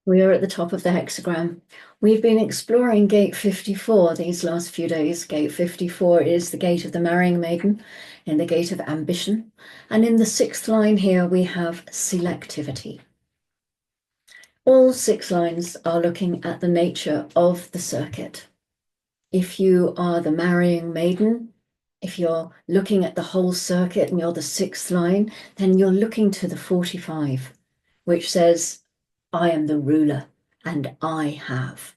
We are at the top of the hexagram. We've been exploring gate 54 these last few days. Gate 54 is the gate of the marrying maiden and the gate of ambition. And in the sixth line here, we have selectivity. All 6 lines are looking at the nature of the circuit. If you are the marrying maiden, if you're looking at the whole circuit and you're the 6th line, then you're looking to the 45, which says, I am the ruler and I have.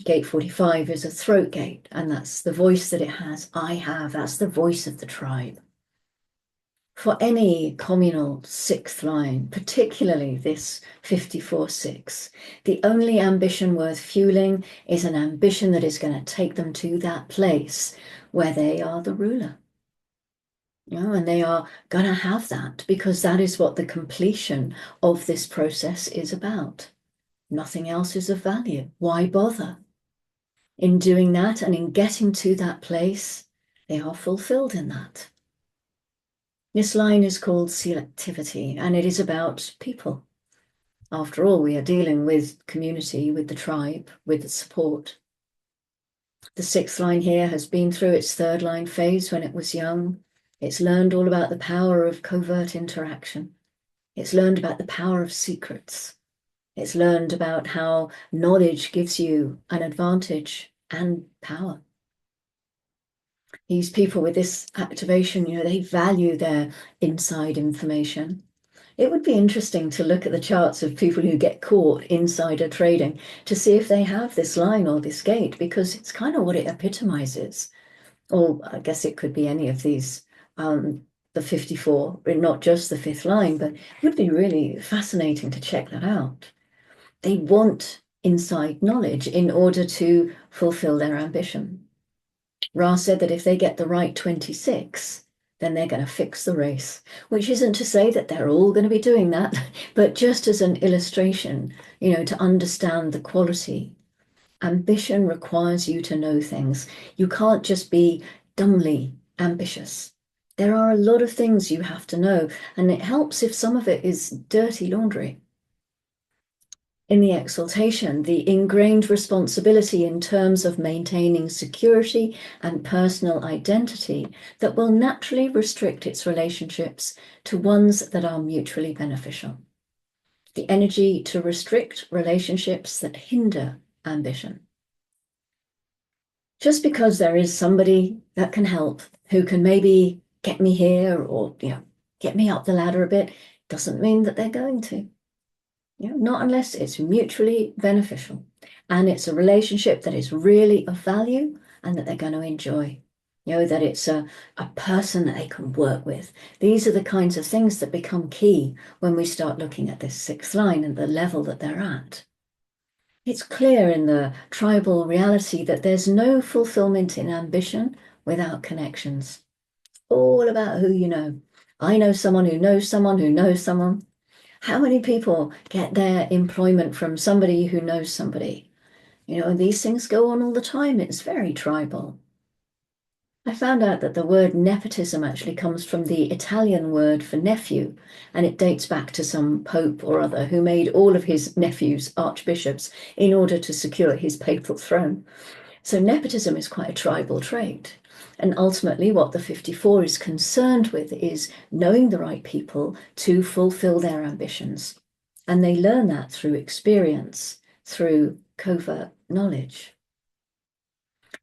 Gate 45 is a throat gate, and that's the voice that it has. I have, that's the voice of the tribe. For any communal 6th line, particularly this 54-6, the only ambition worth fueling is an ambition that is going to take them to that place where they are the ruler. And they are going to have that because that is what the completion of this process is about. Nothing else is of value. Why bother? In doing that and in getting to that place, they are fulfilled in that. This line is called selectivity, and it is about people. After all, we are dealing with community, with the tribe, with the support. The 6th line here has been through its 3rd line phase when it was young. It's learned all about the power of covert interaction. It's learned about the power of secrets. It's learned about how knowledge gives you an advantage and power. These people with this activation, they value their inside information. It would be interesting to look at the charts of people who get caught insider trading to see if they have this line or this gate, because it's kind of what it epitomizes. Or I guess it could be any of these, the 54, not just the 5th line, but it would be really fascinating to check that out. They want inside knowledge in order to fulfill their ambition. Ra said that if they get the right 26, then they're going to fix the race, which isn't to say that they're all going to be doing that, but just as an illustration, to understand the quality. Ambition requires you to know things. You can't just be dumbly ambitious. There are a lot of things you have to know, and it helps if some of it is dirty laundry. In the exaltation, the ingrained responsibility in terms of maintaining security and personal identity that will naturally restrict its relationships to ones that are mutually beneficial. The energy to restrict relationships that hinder ambition. Just because there is somebody that can help, who can maybe get me here or, get me up the ladder a bit, doesn't mean that they're going to. Not unless it's mutually beneficial and it's a relationship that is really of value and that they're going to enjoy. That it's a person that they can work with. These are the kinds of things that become key when we start looking at this 6th line and the level that they're at. It's clear in the tribal reality that there's no fulfillment in ambition without connections. All about who you know. I know someone who knows someone who knows someone. How many people get their employment from somebody who knows somebody? These things go on all the time. It's very tribal. I found out that the word nepotism actually comes from the Italian word for nephew, and it dates back to some pope or other who made all of his nephews archbishops in order to secure his papal throne. So nepotism is quite a tribal trait. And ultimately, what the 54 is concerned with is knowing the right people to fulfill their ambitions. And they learn that through experience, through covert knowledge.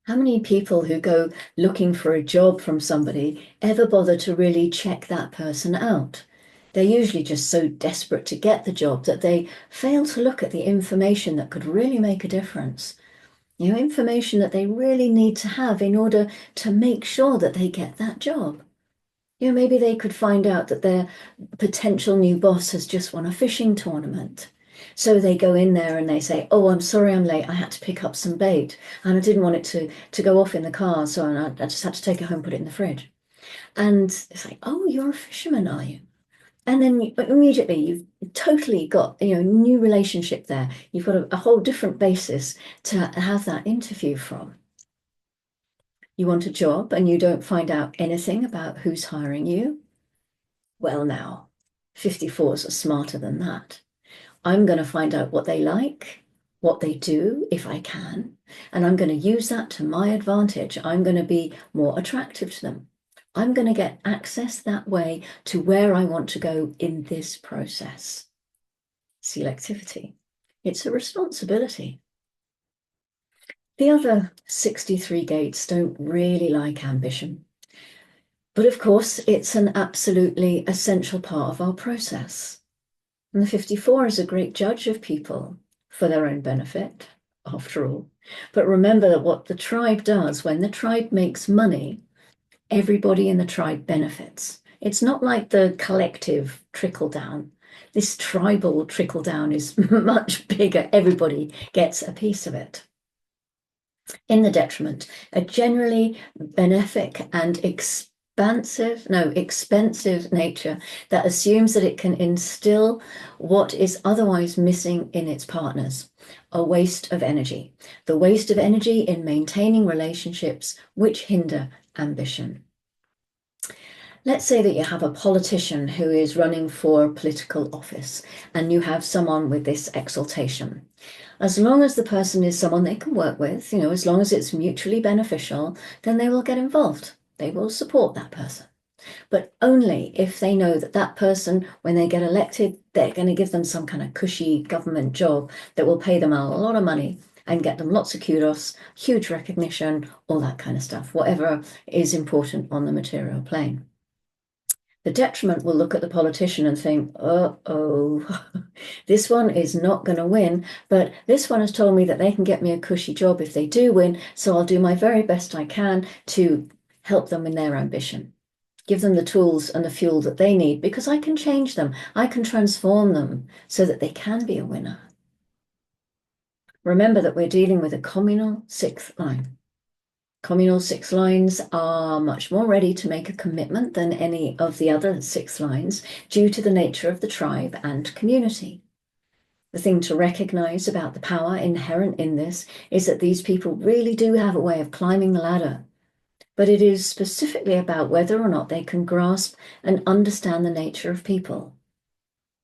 How many people who go looking for a job from somebody ever bother to really check that person out? They're usually just so desperate to get the job that they fail to look at the information that could really make a difference. Information that they really need to have in order to make sure that they get that job. Maybe they could find out that their potential new boss has just won a fishing tournament. So they go in there and they say, oh, I'm sorry I'm late. I had to pick up some bait and I didn't want it to go off in the car. So I just had to take it home, put it in the fridge. And it's like, oh, you're a fisherman, are you? And then immediately you've totally got, new relationship there. You've got a whole different basis to have that interview from. You want a job and you don't find out anything about who's hiring you? Well, now, 54s are smarter than that. I'm going to find out what they like, what they do, if I can, and I'm going to use that to my advantage. I'm going to be more attractive to them. I'm going to get access that way to where I want to go in this process. Selectivity. It's a responsibility. The other 63 gates don't really like ambition. But of course, it's an absolutely essential part of our process. And the 54 is a great judge of people for their own benefit, after all. But remember that what the tribe does, when the tribe makes money, everybody in the tribe benefits. It's not like the collective trickle down. This tribal trickle down is much bigger. Everybody gets a piece of it. In the detriment, a generally benefic and expensive nature that assumes that it can instill what is otherwise missing in its partners, a waste of energy, the waste of energy in maintaining relationships which hinder ambition. Let's say that you have a politician who is running for political office and you have someone with this exaltation. As long as the person is someone they can work with, as long as it's mutually beneficial, then they will get involved. They will support that person. But only if they know that that person, when they get elected, they're going to give them some kind of cushy government job that will pay them a lot of money and get them lots of kudos, huge recognition, all that kind of stuff, whatever is important on the material plane. The detriment will look at the politician and think, oh, this one is not going to win, but this one has told me that they can get me a cushy job if they do win, so I'll do my very best I can to help them in their ambition. Give them the tools and the fuel that they need because I can change them. I can transform them so that they can be a winner. Remember that we're dealing with a communal sixth line. Communal six lines are much more ready to make a commitment than any of the other six lines due to the nature of the tribe and community. The thing to recognize about the power inherent in this is that these people really do have a way of climbing the ladder, but it is specifically about whether or not they can grasp and understand the nature of people.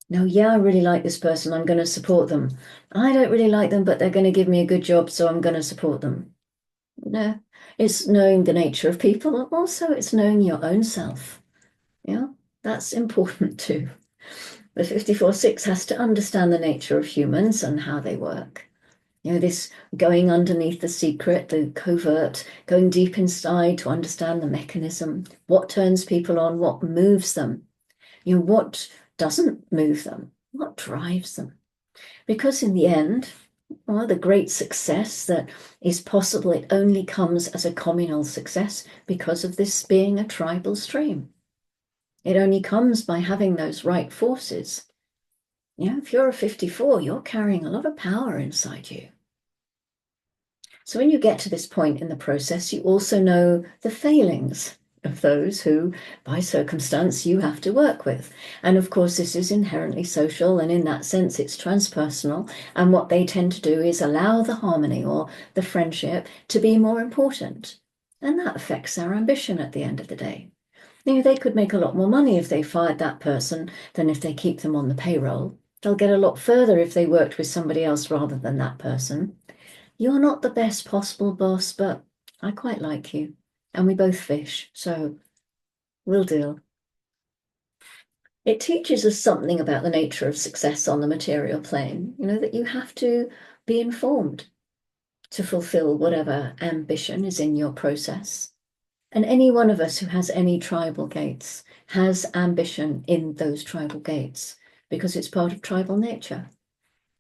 Now, yeah, I really like this person, I'm going to support them. I don't really like them, but they're going to give me a good job, so I'm going to support them. No, it's knowing the nature of people. Also, it's knowing your own self. Yeah, that's important too. The 54-6 has to understand the nature of humans and how they work. This going underneath the secret, the covert, going deep inside to understand the mechanism, what turns people on, what moves them, what doesn't move them, what drives them. Because in the end, the great success that is possible, it only comes as a communal success because of this being a tribal stream. It only comes by having those right forces. If you're a 54, you're carrying a lot of power inside you. So when you get to this point in the process, you also know the failings of those who, by circumstance, you have to work with. And of course, this is inherently social, and in that sense, it's transpersonal. And what they tend to do is allow the harmony or the friendship to be more important. And that affects their ambition at the end of the day. They could make a lot more money if they fired that person than if they keep them on the payroll. They'll get a lot further if they worked with somebody else rather than that person. You're not the best possible boss, but I quite like you. And we both fish, so we'll deal. It teaches us something about the nature of success on the material plane, that you have to be informed to fulfill whatever ambition is in your process. And any one of us who has any tribal gates has ambition in those tribal gates because it's part of tribal nature.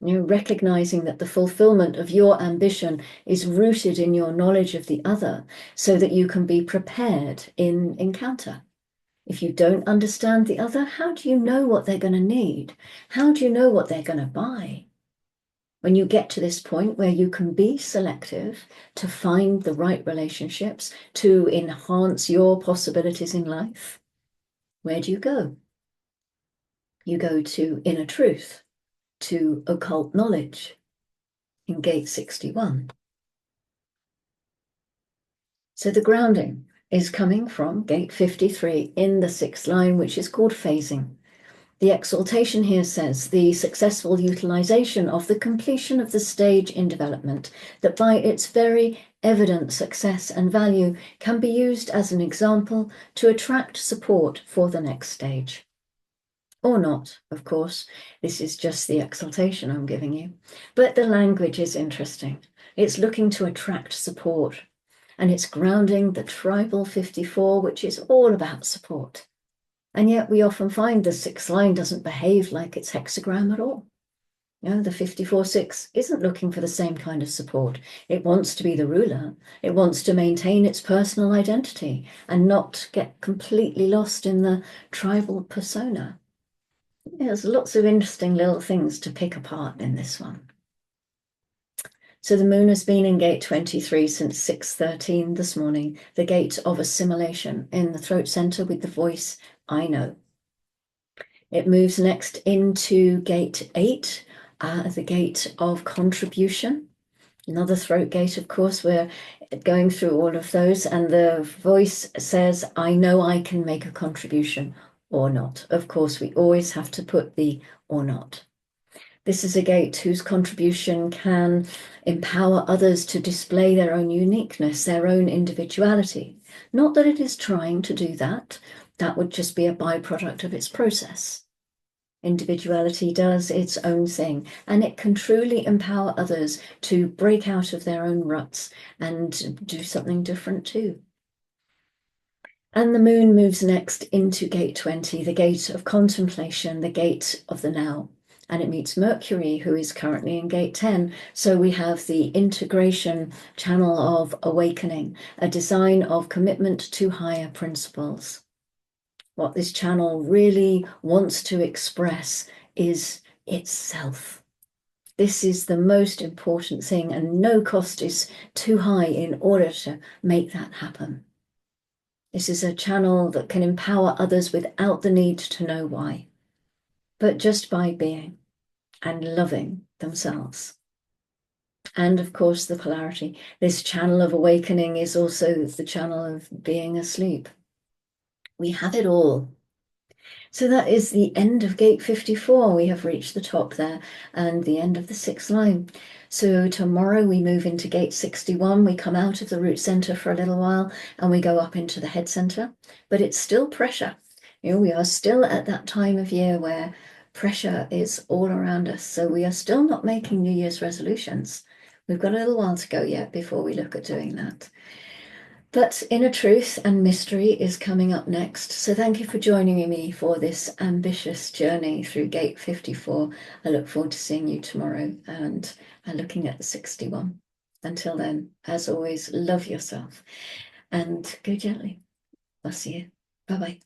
Recognizing that the fulfillment of your ambition is rooted in your knowledge of the other so that you can be prepared in encounter. If you don't understand the other, how do you know what they're going to need? How do you know what they're going to buy? When you get to this point where you can be selective to find the right relationships, to enhance your possibilities in life, where do you go? You go to inner truth, to occult knowledge in gate 61. So the grounding is coming from gate 53 in the sixth line, which is called phasing. The exaltation here says the successful utilization of the completion of the stage in development that by its very evident success and value can be used as an example to attract support for the next stage. Or not, of course. This is just the exaltation I'm giving you. But the language is interesting. It's looking to attract support, and it's grounding the tribal 54, which is all about support. And yet we often find the 6th line doesn't behave like its hexagram at all. You know, the 54-6 isn't looking for the same kind of support. It wants to be the ruler. It wants to maintain its personal identity and not get completely lost in the tribal persona. There's lots of interesting little things to pick apart in this one. So the moon has been in gate 23 since 6:13 this morning, the gate of assimilation in the throat center with the voice, I know. It moves next into gate 8, the gate of contribution. Another throat gate, of course, we're going through all of those, and the voice says, I know I can make a contribution or not. Of course, we always have to put the or not. This is a gate whose contribution can empower others to display their own uniqueness, their own individuality. Not that it is trying to do that. That would just be a byproduct of its process. Individuality does its own thing, and it can truly empower others to break out of their own ruts and do something different too. And the moon moves next into gate 20, the gate of contemplation, the gate of the now. And it meets Mercury, who is currently in gate 10. So we have the integration channel of awakening, a design of commitment to higher principles. What this channel really wants to express is itself. This is the most important thing, and no cost is too high in order to make that happen. This is a channel that can empower others without the need to know why, but just by being and loving themselves. And of course, the polarity. This channel of awakening is also the channel of being asleep. We have it all. So that is the end of gate 54. We have reached the top there and the end of the 6th line. So tomorrow we move into gate 61. We come out of the root center for a little while and we go up into the head center, but it's still pressure. You know, we are still at that time of year where pressure is all around us. So we are still not making New Year's resolutions. We've got a little while to go yet before we look at doing that. But Inner Truth and Mystery is coming up next. So thank you for joining me for this ambitious journey through gate 54. I look forward to seeing you tomorrow and looking at the 61. Until then, as always, love yourself and go gently. I'll see you. Bye-bye.